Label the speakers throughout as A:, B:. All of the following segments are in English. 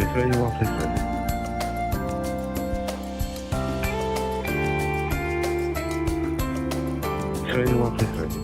A: 123, 123. Three, 123.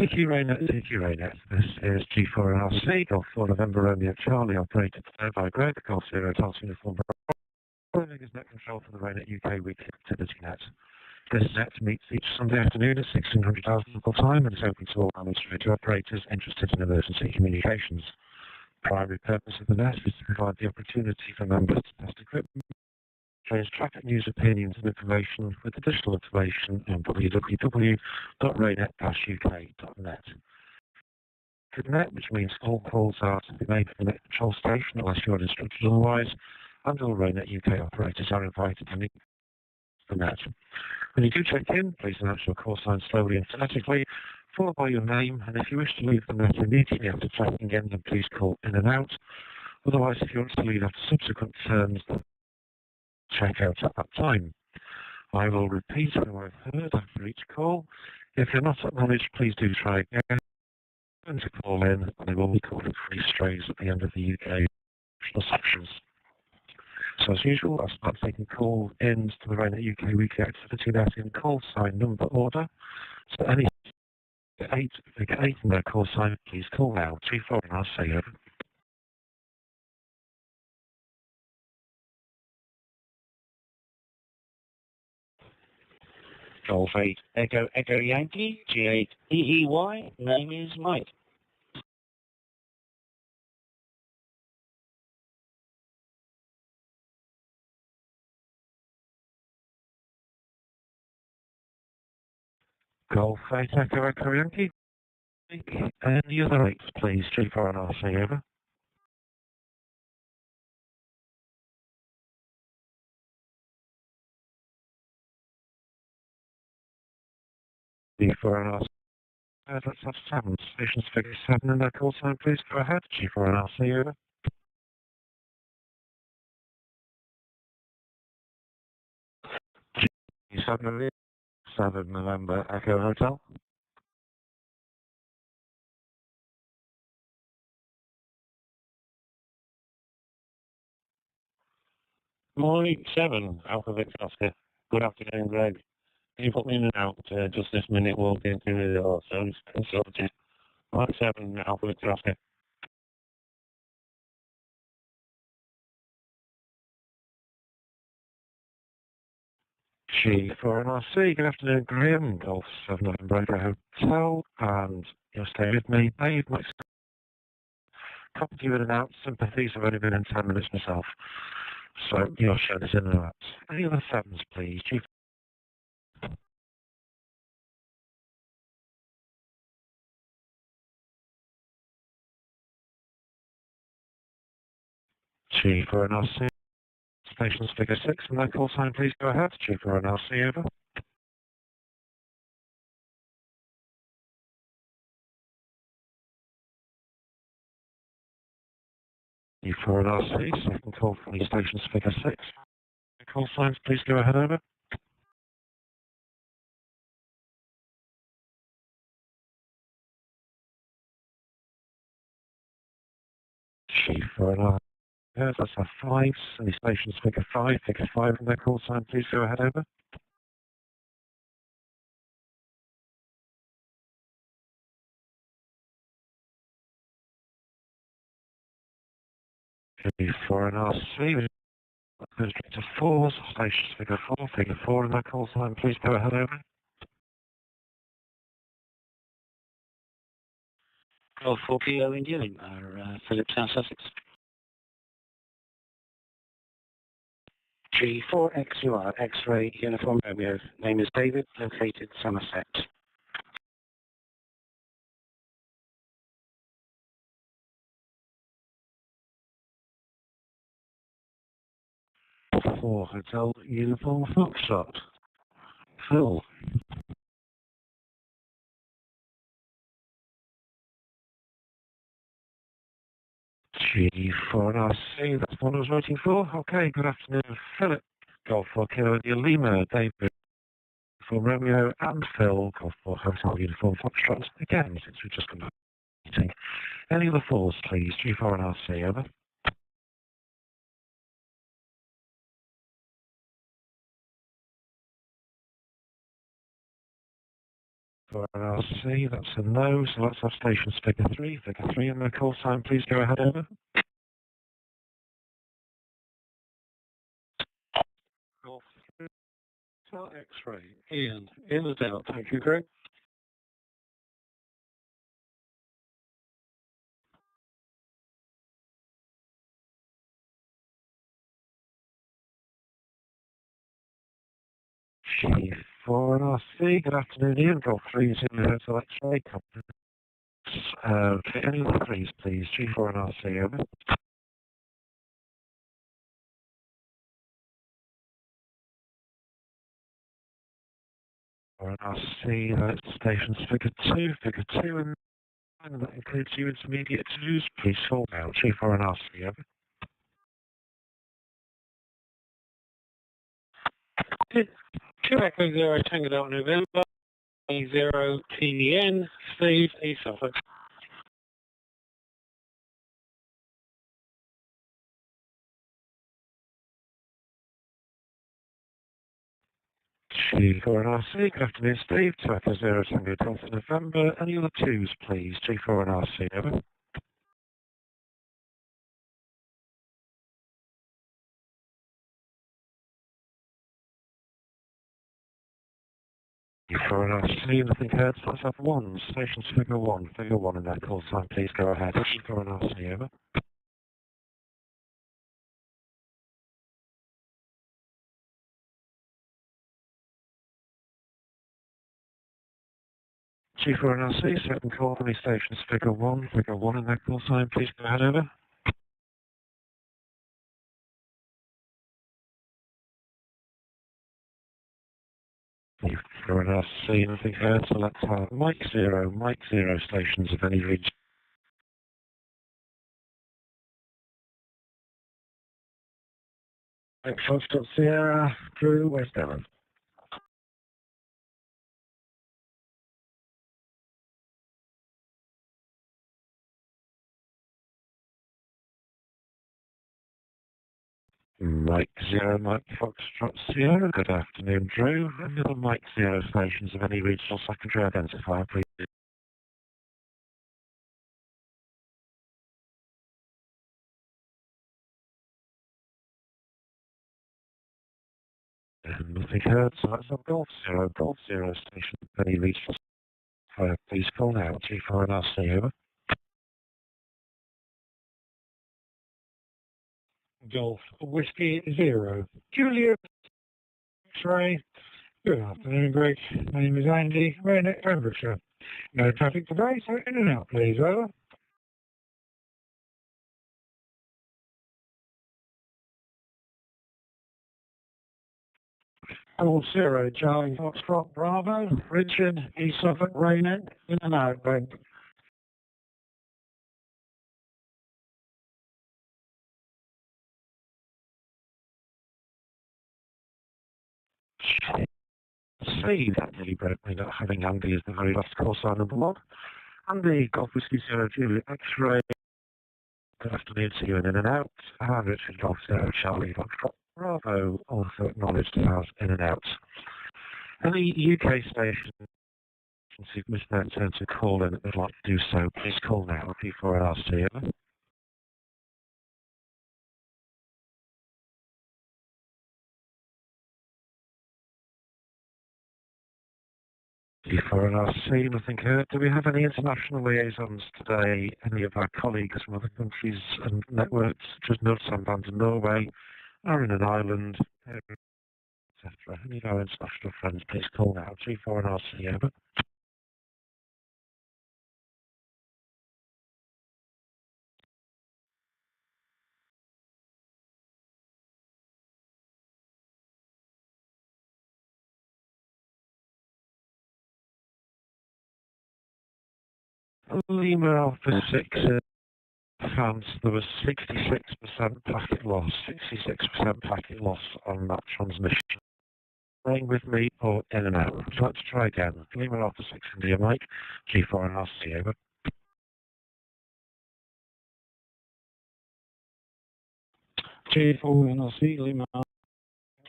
A: CQ RAYNET. This is G4RC, Golf 4 November Romeo Charlie, operated today by Greg, Golf 0 Delta Uniform. Running is net control for the RAYNET-UK weekly activity net. This net meets each Sunday afternoon at 1600 hours local time and is open to all analyst radio operators interested in emergency communications. The primary purpose of the net is to provide the opportunity for members to test equipment, change traffic news, opinions and information with additional information on www.raynet-uk.net. The net, which means all calls are to be made from the net control station unless you are instructed otherwise, and all RAYNET-UK operators are invited to meet the net. When you do check in, please announce your call sign slowly and phonetically, followed by your name, and if you wish to leave the net immediately after checking in, then please call in and out. Otherwise, if you want to leave after subsequent turns, then check out at that time. I will repeat who I've heard after each call. If you're not acknowledged, please do try again. And to call in, and I will be calling free strays at the end of the UK sections. So as usual, I'll start taking call-ins to the RAYNET-UK weekly activity net in call sign number order. So any figure 8 and their call sign, please call now. 24 and I'll say over. Golf 8, Echo, Echo Yankee, G8, EEY, name is Mike. Golf 8, Echo, Echo Yankee, and the other 8, please. 34 and I'll say over. G4 and I'll let's have 7. Stations figure 7 in their call sign, please. Go ahead. G4 and I'll see over. G7 7 November Echo Hotel. Morning 7 Alpha Victor Oscar. Good afternoon, Greg. Can you put me in and out just this minute? Walk into the door, so it's sorted. Morning 7 Alpha Victor Oscar. G4 and I'll see. Good afternoon, Graham. Golf 7 November Echo Hotel. And you'll stay with me. Dave, my couple of you in and out. Sympathies. I've only been in 10 minutes myself. So you'll show this in and out. Any other 7s, please? G4 and I'll see. Stations figure 6 and their call sign, please go ahead. G4 and I'll see over. G4 and I'll see. Second call from the stations figure 6. Call signs, please go ahead over. G4 and I'll see. That's our 5s and the stations figure 5 and their call sign, please go ahead over. G4 and I'll see. Goes to 4s, stations figure 4 and their call sign, please go ahead over. Golf 4 PO India, Philip South Sussex. G4XUR X-Ray Uniform Romeo. Name is David, located Somerset. For Hotel Uniform Foxtrot. Phil. G4 and RC, that's what I was waiting for. Okay, good afternoon, Philip. Golf 4 Kilo India Lima, David for Romeo and Phil. Golf 4 Hotel Uniform Foxtrot. Again, since we've just come back to meeting. Any other 4s, please? G4 and RC, over. For an RC, that's a no, so let's have stations figure 3 and the call sign, please go ahead, over. Golf X-ray, Ian, in and out, thank you, Greg. G4 and RC, good afternoon, Ian, Golf 3 Zulu Hotel X-ray, company. Okay, any other 3s, please? G4 and RC, over. And RC, that's stations figure 2, and that includes you intermediate 2s, please hold out. G4 and RC, over. 2 Echo 0 Tango Delta November, 0 TN, Steve, East Suffolk. G4NRC, good afternoon, Steve. Twitter 0 Tango Delta November, and your twos, please. G4NRC, over. G4NRC, nothing heard, so let's have one. Station's figure 1 in that call sign, please go ahead. G4NRC, over. G4NRC, second call from the station's figure 1 in that call sign, please go ahead, over. G4NRC, nothing heard, so let's have Mike 0 stations of any region. Foxtrot Sierra, Drew, West Devon. Mike 0, Mike Foxtrot Sierra, good afternoon, Drew. Any other Mike 0 stations of any regional secondary identifier, please? Nothing heard, so that's a Golf 0 station of any regional secondary, please call now, G4NRC, over. Golf Whiskey 0, Juliet X-ray. Good afternoon, Greg. My name is Andy, RAYNET, Pembrokeshire. No traffic today, so in and out, please, over. Golf 0, Charlie Foxtrot Bravo, Richard, East Suffolk, RAYNET, in and out, Greg. See that nearly broke me not having Andy as the very last call sign number 1. Andy, Golf Whiskey 0, Juliet X-ray. Good afternoon to you in and out. And Richard, Golf 0, Charlie Foxtrot Bravo, also acknowledged as in and out. Any UK stations who've missed their turn to call in and would like to do so, please call now, P4NRC, over. P4NRC, nothing heard. Do we have any international liaisons today? Any of our colleagues from other countries and networks, such as Nord-Samband in Norway, are in an island, etc. Any of our international friends, please call now, G4NRC, over. Lima Alpha 6 in France, there was 66% packet loss, 66% packet loss on that transmission. Staying with me or in and out. So let's try again. Lima Alpha 6 India Mike, G4NRC, over.
B: G4NRC, Lima,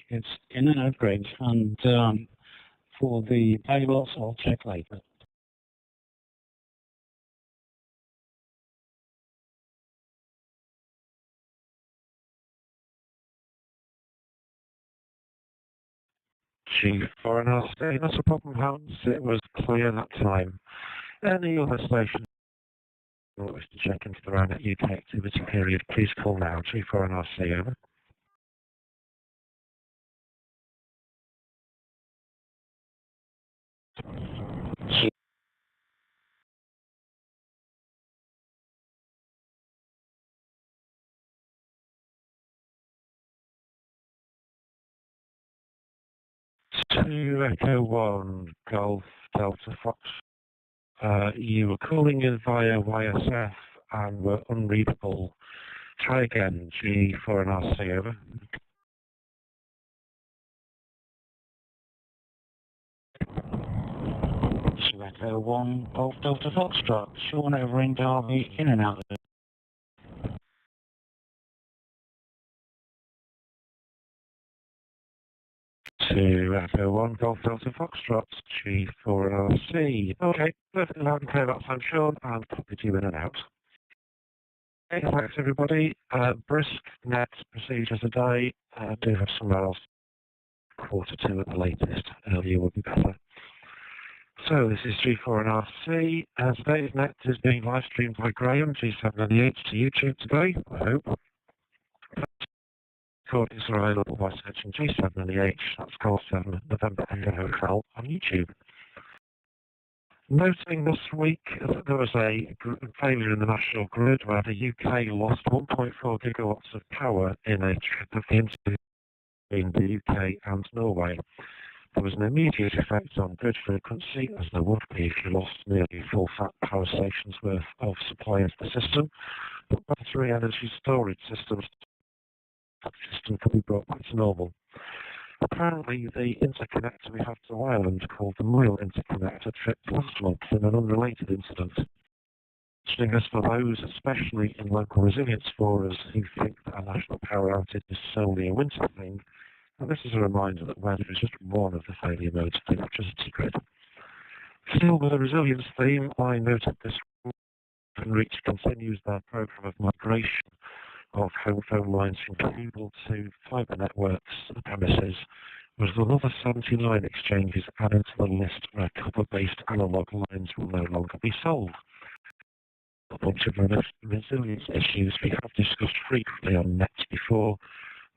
B: it's in and out, Greg, and for the pay loss, I'll check later.
A: G4NRC, not a problem, Hans. It was clear that time. Any other station who wish to check into the RAYNET-UK activity period, please call now, G4NRC, over. To Echo 1, Golf Delta Fox. You were calling in via YSF and were unreadable. Try again, G4NRC, over.
B: To Echo 1, Golf Delta Foxtrot, Sean over in Derby, in and out.
A: to Echo 1, Golf Delta Foxtrot, G4RC. Okay, perfectly loud and clear, that's I'm Sean, and copy to you in and out. Okay, thanks everybody. Brisk net procedure today. Do have somewhere else, quarter two at the latest. Earlier would be better. So this is G4RC. Today's net is being live streamed by Graham, G798 to YouTube today, I hope. Recordings are available by searching G798, that's call 7 November Echo Hotel on YouTube. Noting this week that there was a failure in the national grid where the UK lost 1.4 gigawatts of power in a trip of the interview between the UK and Norway. There was an immediate effect on grid frequency, as there would be if you lost nearly full fat power stations worth of supply into the system, but battery energy storage systems could be brought back to normal. Apparently, the interconnector we have to Ireland, called the Moyle interconnector, tripped last month in an unrelated incident. Mentioning us for those, especially in local resilience forums, who think that a national power outage is solely a winter thing, and this is a reminder that weather is just one of the failure modes of the electricity grid. Still with the resilience theme, I noted this week Reach continues their programme of migration of home phone lines from cable to fibre networks to the premises, with another 79 exchanges added to the list where copper-based analogue lines will no longer be sold. A bunch of resilience issues we have discussed frequently on net before,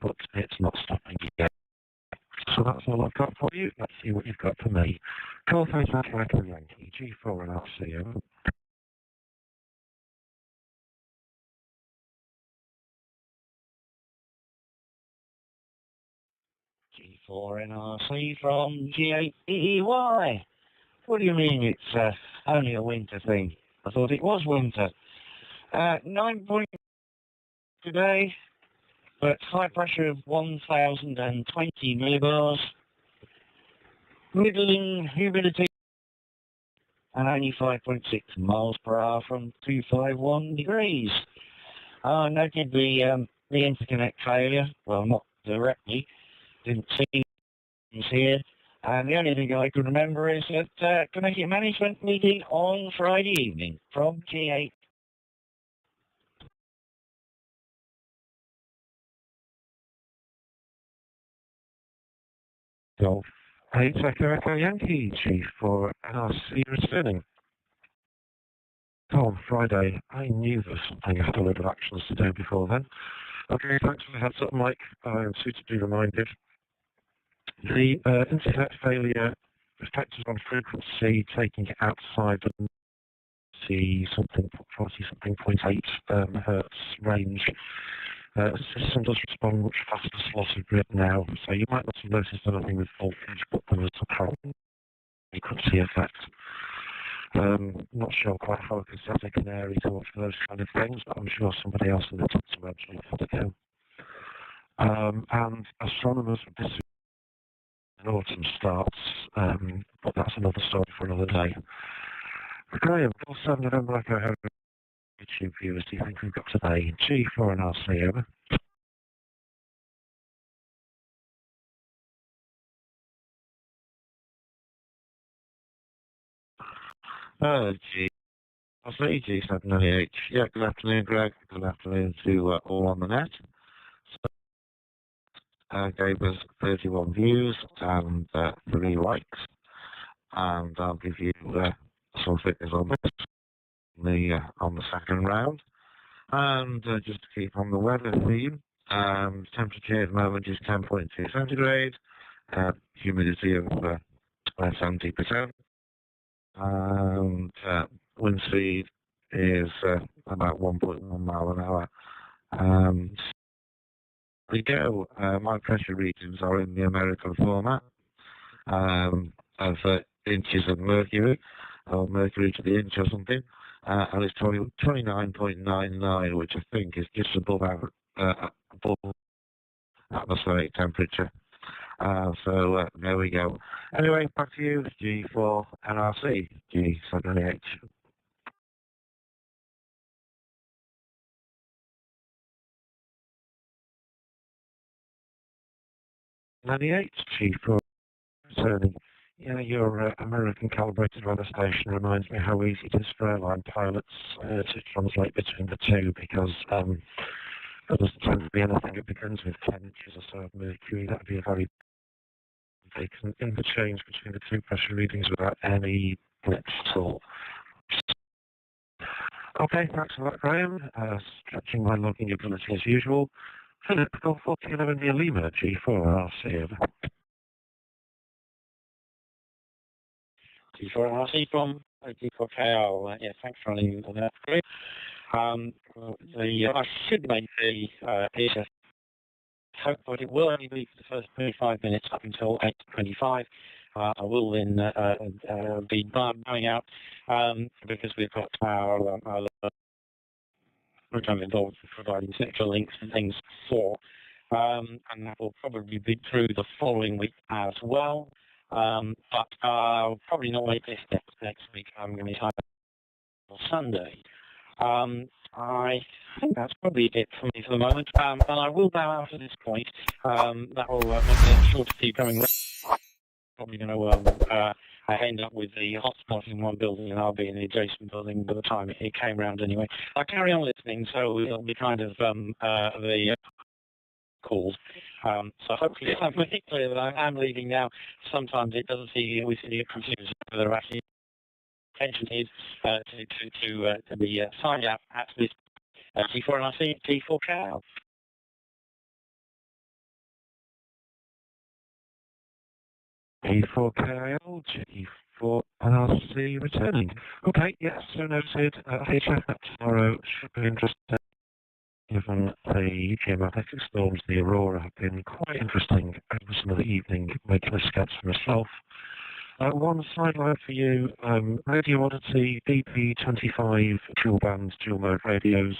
A: but it's not stopping yet. So that's all I've got for you. Let's see what you've got for me. Call thanks back like a Yankee, G4 and RC, over.
B: G4NRC from G8EEY. What do you mean it's only a winter thing? I thought it was winter. 9 points today, but high pressure of 1020 millibars, middling humidity, and only 5.6 miles per hour from 251 degrees. I noted the interconnect failure, well, not directly, didn't see things here, and the only thing I can remember is that Connecticut management meeting on Friday evening from G8.
A: Golf 8 Echo Yankee, G4 NRC returning. Oh, on Friday, I knew there was something. I had a load of actions to do before then. Okay, thanks for the heads up, Mike. I am suitably reminded. The internet failure affected on frequency, taking it outside the 40-something.8 hertz range. The system does respond much faster to loss of grid now, so you might not have noticed anything with voltage, but there was a frequency effect. Not sure quite how I can set a canary to watch for those kind of things, but I'm sure somebody else in the Twitter website had to go. And astronomers would disagree when autumn starts, but that's another story for another day. Graham, 7 November Echo, how many YouTube viewers do you think we've got today? G4 and RC, over. G4 G798. Yeah, good afternoon, Greg. Good afternoon to all on the net. So, gave us 31 views and 3 likes. And I'll give you some figures on this on the second round. And just to keep on the weather theme, temperature at the moment is 10.2 centigrade, humidity of 70%, and wind speed is about 1.1 mile an hour. We go. My pressure readings are in the American format of inches of mercury, or mercury to the inch or something, and it's 29.99, which I think is just above atmospheric temperature. So there we go. Anyway, back to you, G4 NRC, G798. 98, G4 returning. Yeah, your American calibrated weather station reminds me how easy it is for airline pilots to translate between the two, because there doesn't tend to be anything that begins with 10 inches or so of mercury. That would be a very big interchange between the two pressure readings without any blips at all. Okay, thanks for that, Graham. Stretching my logging ability as usual. Philip, Golf 1411 near Lima, G4 RC.
B: G4 RC from G4KL. Yeah, thanks for running that. Great. I should make the hope, but it will only be for the first 25 minutes up until 8:25. I will then be bowing out because we've got our which I'm involved with providing technical links and things for, and that will probably be through the following week as well. But I'll probably not make this next week. I'm going to be on Sunday. I think that's probably it for me for the moment, and I will bow out at this point. That will make it sure to keep going. Probably going to end up with the hotspot in one building, and I'll be in the adjacent building by the time it came round anyway. I'll carry on listening, so it'll be kind of the calls. So hopefully I'm really clear that I am leaving now. Sometimes it doesn't see, we see it confused whether actually intention is to be signed out at this T4 and RC T4 Cow.
A: P4KL, G4 RC returning. Okay, yes, so noted. HF tomorrow should be interesting, given the geomagnetic storms. The Aurora have been quite interesting over some of the evening regular scats for myself. One sideline for you, Radio Oddity DP25 dual band, dual mode radios.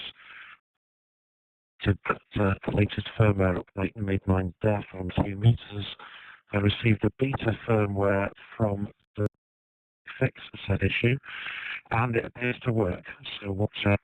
A: To put the latest firmware update and made mine deaf on 2 meters. I received a beta firmware from the fix said issue, and it appears to work. So watch out.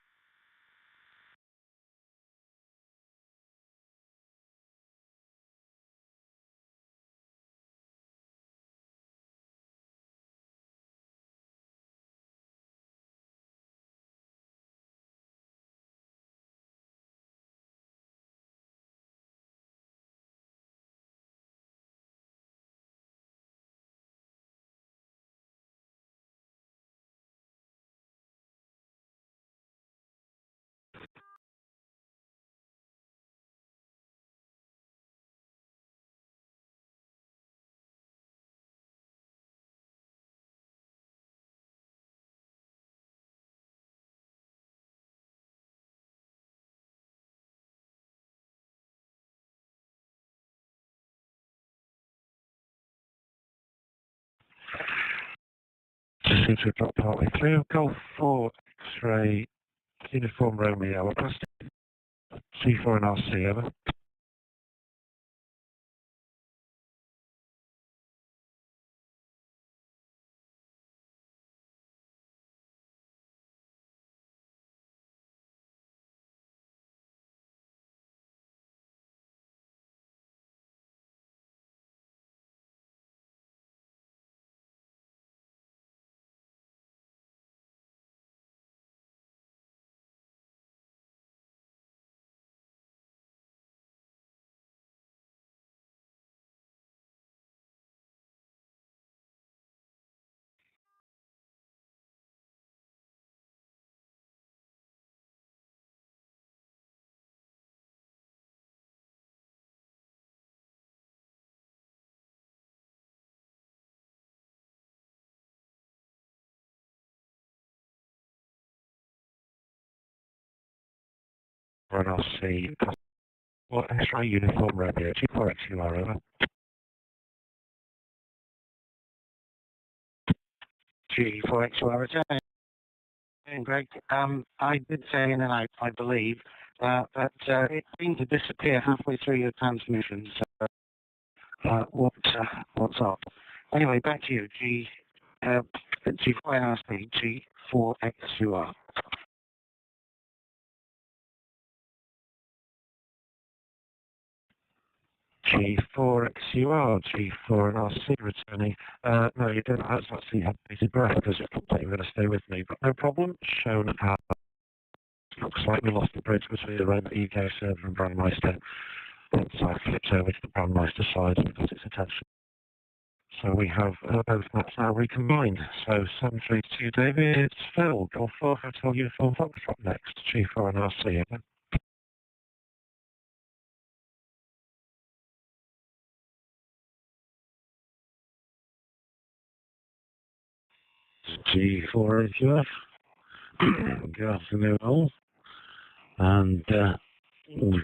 A: Just seems to have dropped partway through. Golf 4 X-ray Uniform Romeo, plastic C4 and RC, over. And RC, what X-ray Uniform Romeo, G4 XUR, over.
B: G4 XUR return. Greg, I did say in and out, I believe, that it seemed to disappear halfway through your transmission. So, what's up? Anyway, back to you. G4 RC, G4 XUR.
A: G4XUR, G4 and RC returning. No, you didn't actually have bated breath because it looked like you were going to stay with me, but no problem. Shown as looks like we lost the bridge between the RAYNET-UK server and Brandmeister. So I flipped over to the Brandmeister side because it's attached. So we have both maps now recombined. So 732 David, Phil, Golf 4 Hotel Uniform Foxtrot next, G4 and RC. G4 AQF. Good afternoon all. And the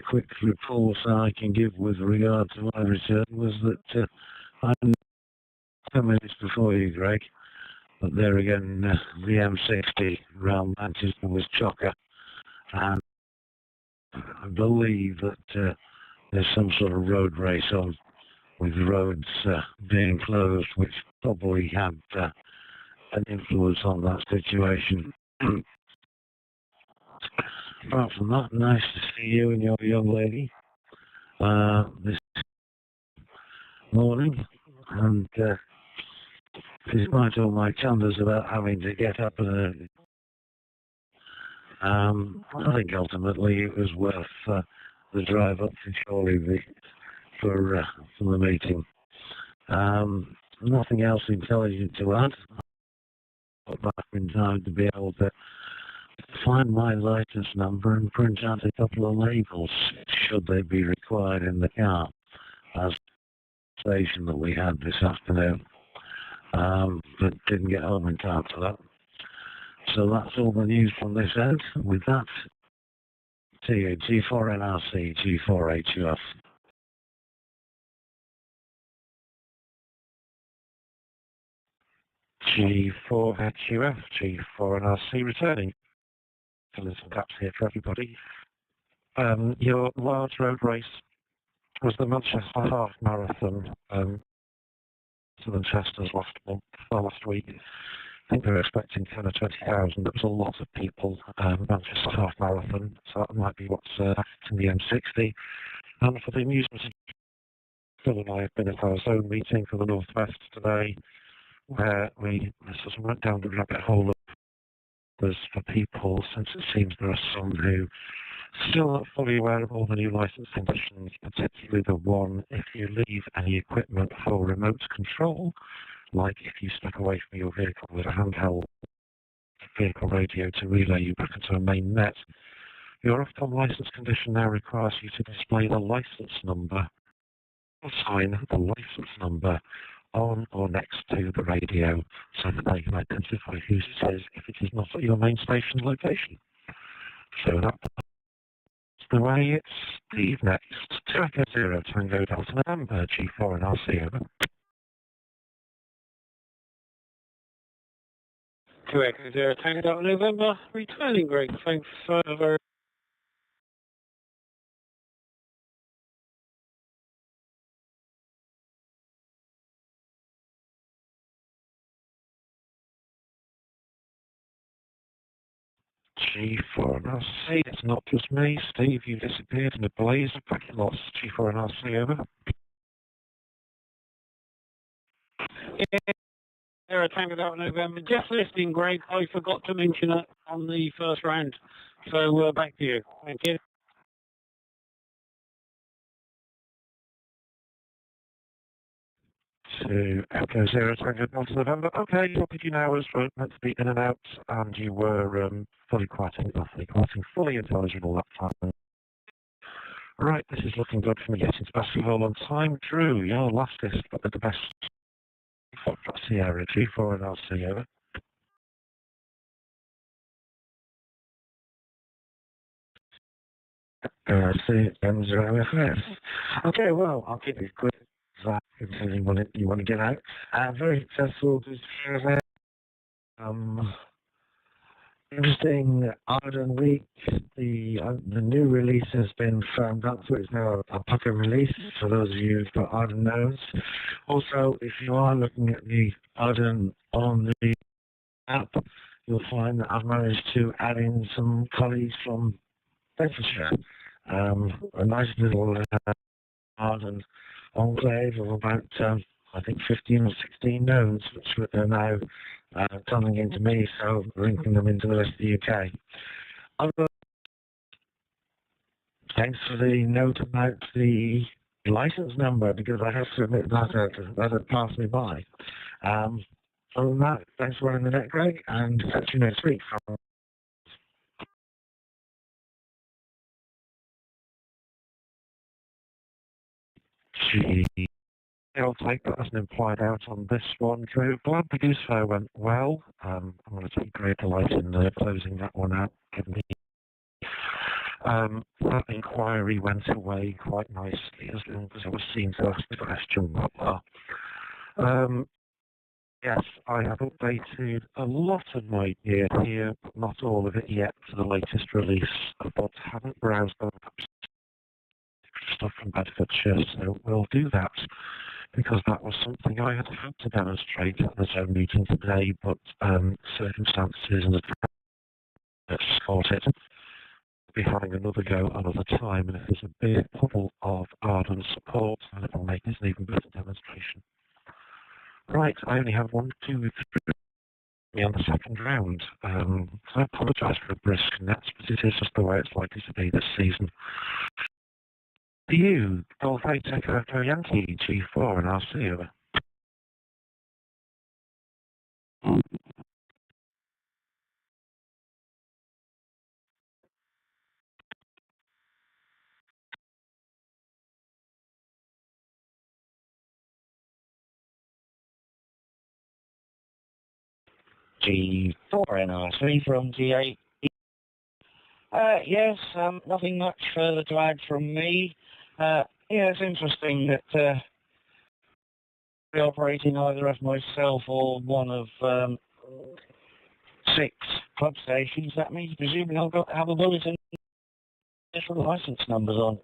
A: quick report I can give with regard to my return was that I'm 10 minutes before you, Greg. But there again, the M60 round Manchester was chocker. And I believe that there's some sort of road race on with roads being closed, which probably had an influence on that situation. Apart from that, nice to see you and your young lady this morning. And despite all my candors about having to get up and I think ultimately it was worth the drive up to Chorley for the meeting. Nothing else intelligent to add. Got back in time to be able to find my license number and print out a couple of labels should they be required in the car as the station that we had this afternoon. But didn't get home in time for that. So that's all the news from this end. With that, to you, G4NRC, G4HUF. G4HUF, G4NRC returning. Filling some gaps here for everybody. Your large road race was the Manchester Half Marathon. To Manchester's last week. I think they were expecting 10 or 20,000. It was a lot of people. Manchester Half Marathon, so that might be what's in the M60. And for the amusement, Phil and I have been at our zone meeting for the North West today, where we sort of went down the rabbit hole of there's for people, since it seems there are some who still not fully aware of all the new license conditions, particularly the one if you leave any equipment for remote control, like if you step away from your vehicle with a handheld vehicle radio to relay you back into a main net, your Ofcom license condition now requires you to display the license number, or sign the license number on or next to the radio so that they can identify whose it is if it is not at your main station location. So that's the way. It's Steve next. 2 Echo 0 Tango Delta November, G4 and RC, over.
C: 2 Echo 0 Tango Delta November, returning, Greg. Thanks very
A: G4 and RC, it's not just me. Steve, you disappeared in a blaze of packet loss. G4 and RC, over.
C: Yeah, 0 Tango Delta November. Just listening, Greg. I forgot to mention it on the first round. So back to you. Thank you.
A: To Echo 0 Tango Delta November. Okay, what did you know was meant to be in and out, and you were fully intelligible that time. Right, this is looking good for me getting to Basket Hole on time. Drew, your lastest, but with the best. That's the area, G4 and RC, over. RC, M0FS. Okay, well, I'll keep it quick. If you want to get out. Very successful this year. Interesting Arden week. The new release has been firmed up, so it's now a pucker release for those of you who've got Arden nodes. Also, if you are looking at the Arden on the app, you'll find that I've managed to add in some colleagues from Bedfordshire. A nice little Arden enclave of about, I think 15 or 16 nodes, which are now coming into me, so linking them into the rest of the UK. Thanks for the note about the license number, because I have to admit that had passed me by. Other than that, thanks for running the net, Greg, and catch you next week. I'll take that as an implied out on this one, Drew. Glad the goose fair went well. I'm going to take great delight in closing that one out. That inquiry went away quite nicely as long as I was seen to ask the question. Yes, I have updated a lot of my gear here, but not all of it yet to the latest release, but haven't browsed over stuff from Bedfordshire, so we'll do that, because that was something I had to demonstrate at the Zone meeting today, but circumstances and the sorted. Be having another go another time, and if there's a big puddle of ardent support, then it'll make this an even better demonstration. Right, I only have 1, 2, 3 on the second round. I apologise for a brisk net, but it is just the way it's likely to be this season. To you, Golf 8 Echo Yankee G4 and RC over.
B: G4 NRC from G8. Yes, nothing much further to add from me. Yeah, it's interesting that operating either as myself or one of 6 club stations. That means presumably I've got to have a bulletin with different license numbers on.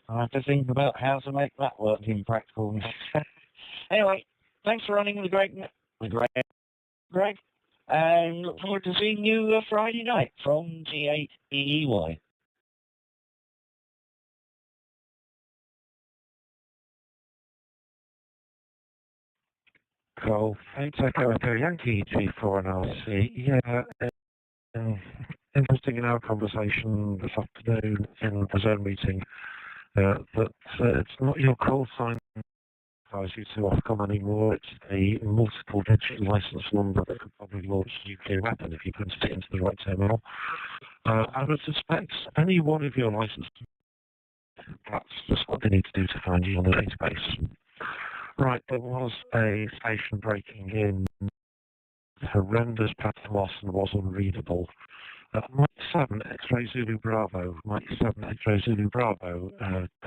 B: I have to think about how to make that work in practical. Anyway, thanks for running the Greg, and look forward to seeing you Friday night from G8EEY.
A: Golf 8 Echo Yankee G4 and RC. Yeah, interesting in our conversation this afternoon in the Zone meeting that it's not your call sign that you to Ofcom anymore, it's a multiple digit license number that could probably launch a nuclear weapon if you put it into the right terminal. I would suspect any one of your licenses, that's just what they need to do to find you on the database. Right, there was a station breaking in, horrendous pattern loss and was unreadable. Mike 7 X-Ray Zulu Bravo, Mike 7 X-Ray Zulu Bravo,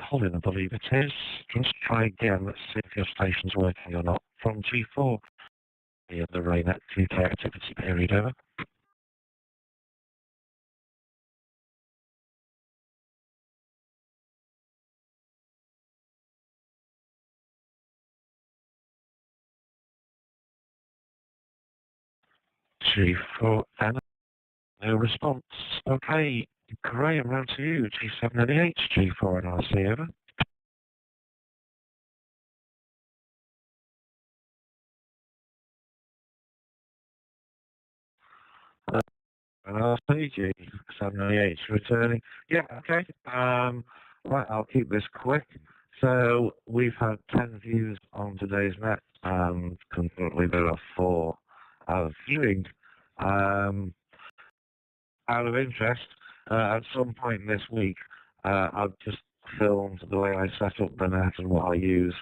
A: Colin I believe it is, just try again, let's see if your station's working or not. From G4, in the RAYNET-UK activity period, over. G4, and no response. Okay, Graham, round to you, G7NH, G4 and RC, over. And RC, G7NH, returning. Yeah, okay. Right, I'll keep this quick. So, we've had 10 views on today's net, and concurrently there are 4 viewing. Out of interest, at some point this week, I've just filmed the way I set up the net and what I use.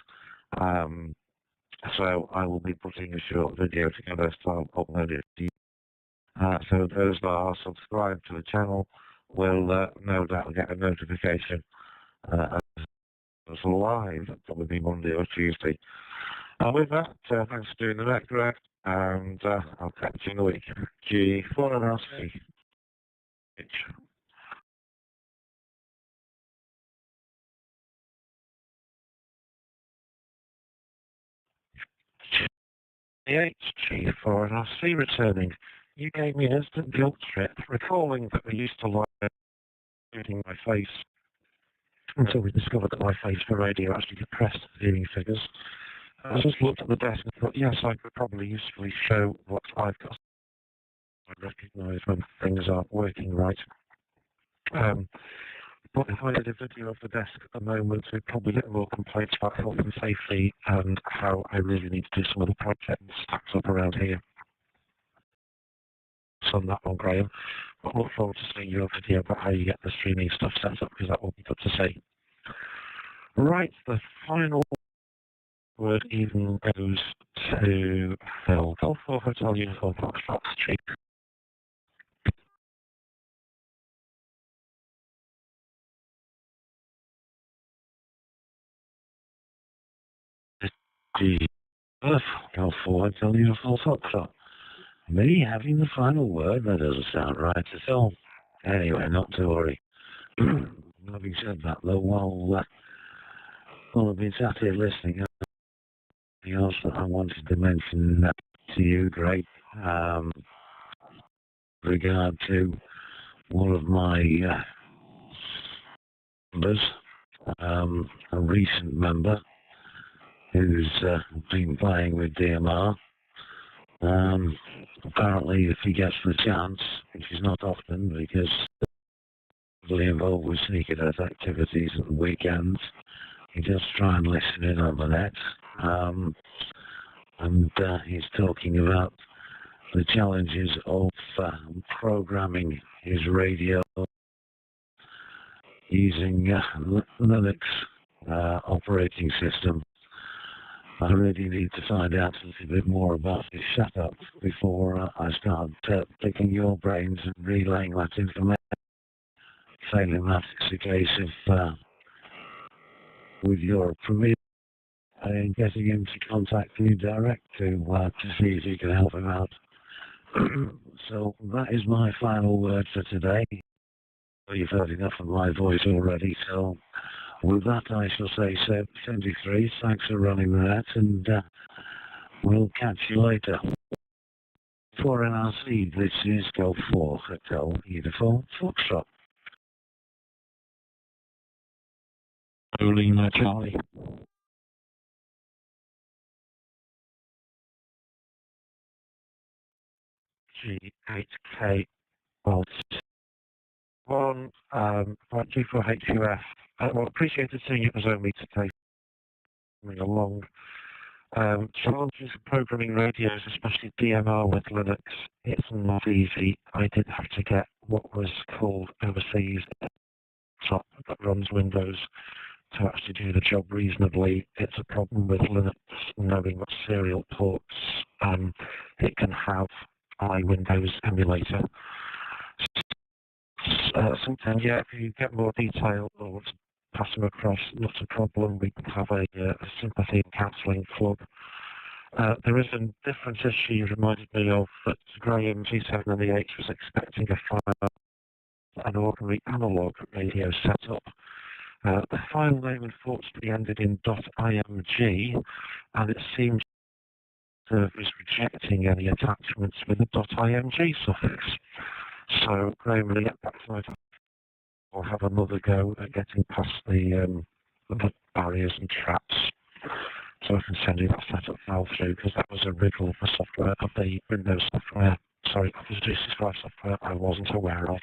A: So I will be putting a short video together, so I'll upload it to you. So those that are subscribed to the channel will no doubt get a notification as it's live. It'll probably be Monday or Tuesday. With that, thanks for doing the net, Greg, and I'll catch you in a week. G4 and RC. G4 and RC returning. You gave me an instant guilt trip, recalling that we used to like shooting my face until we discovered that my face for radio actually depressed the viewing figures. I just looked at the desk and thought, yes, I could probably usefully show what I've got. I recognise when things aren't working right. But if I did a video of the desk at the moment, we'd probably get more complaints about health and safety and how I really need to do some of the projects stacks up around here. So on that one, Graham. But look forward to seeing your video about how you get the streaming stuff set up, because that will be good to see. Right, the final word even goes to Phil. Golf 4 Hotel Uniform Foxtrot Street. Golf 4 Hotel Uniform Foxtrot. Me having the final word? That doesn't sound right at all. Anyway, not to worry. Having said that, though, while I've been sat here listening, something else that I wanted to mention to you, Greg, regard to one of my members, a recent member who's been playing with DMR. Apparently, if he gets the chance, which is not often because he's involved with sneaker death activities at the weekends, he does try and listen in on the net. And he's talking about the challenges of programming his radio using Linux operating system. I really need to find out a little bit more about his setup before I start picking your brains and relaying that information. Failing that, it's a case of, with your permission, and getting him to contact you direct to see if you can help him out. So that is my final word for today. You've heard enough of my voice already, so with that I shall say 73, thanks for running the net, and we'll catch you later. For NRC, this is Golf 4 Hotel Uniform Foxtrot. Lima Charlie. G8K Volt 1 G4HUF. Well, appreciated seeing it was only today coming along. Challenges of programming radios, especially DMR with Linux, it's not easy. I did have to get what was called overseas top that runs Windows to actually do the job reasonably. It's a problem with Linux knowing what serial ports it can have on a Windows emulator. Sometimes, yeah, if you get more detail or want to pass them across, not a problem. We can have a sympathy and counselling club. There is a different issue you reminded me of that Graham G7 was expecting a file, an ordinary analogue radio setup. The file name unfortunately ended in .img, and it seems the server is rejecting any attachments with a .img suffix. So Graham will get back tonight. We'll have another go at getting past the barriers and traps. So I can send you that setup file through, because that was a wriggle of the software, of the Windows software, sorry, of the 365 software I wasn't aware of.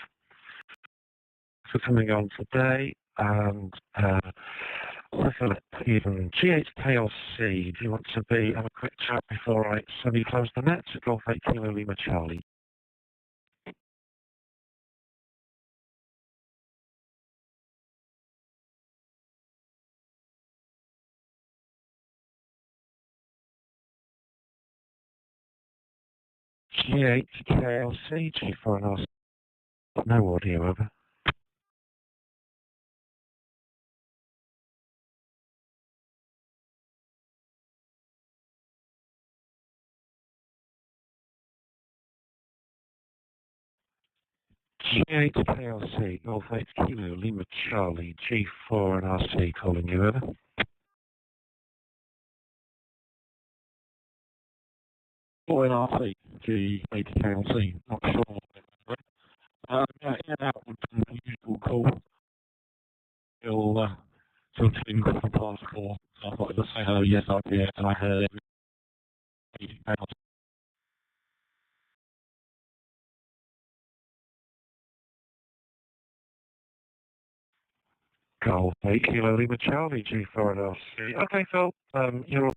A: So coming on today, and even G8KLC, do you want to have a quick chat before I semi-close the net? Golf 8 Kilo Lima Charlie. G8KLC, G4 and R. No audio over. G8KLC, Golf 8 Kilo Lima Charlie, G4 and RC calling you over. Or in RC, G8KLC, not sure. In and out would be the usual call. still doing the past call. So I thought I'd just say hello, yes, I'm here, and I heard everybody out. Golf 8 Kilo Lima Charlie G4LC. Okay, Phil, you're all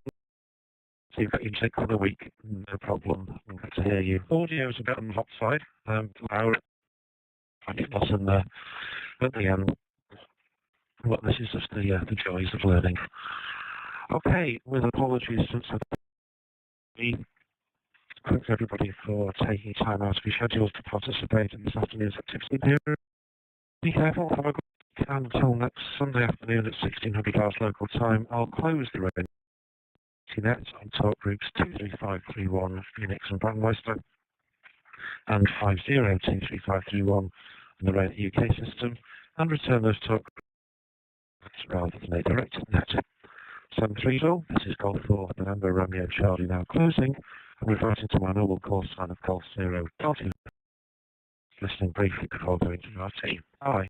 A: see if you check for the week. No problem. I'm glad to hear you. Audio is a bit on the hot side. Loud. I get lost in there. But well, this is just the joys of learning. Okay, with apologies since thanks everybody for taking time out of your schedules to participate in this afternoon's activity here. Be careful, have a good week, and until next Sunday afternoon at 1600 hours local time, I'll close the RAYNET on talk groups 23531 Pheonix and Brandmeister and 5023531 on the RAYNET-UK system, and return those talk groups rather than a direct net. 730, this is Golf 4, November Romeo Charlie now closing, and reverting to my normal call sign of Golf 0, listening briefly before going to our team. Bye.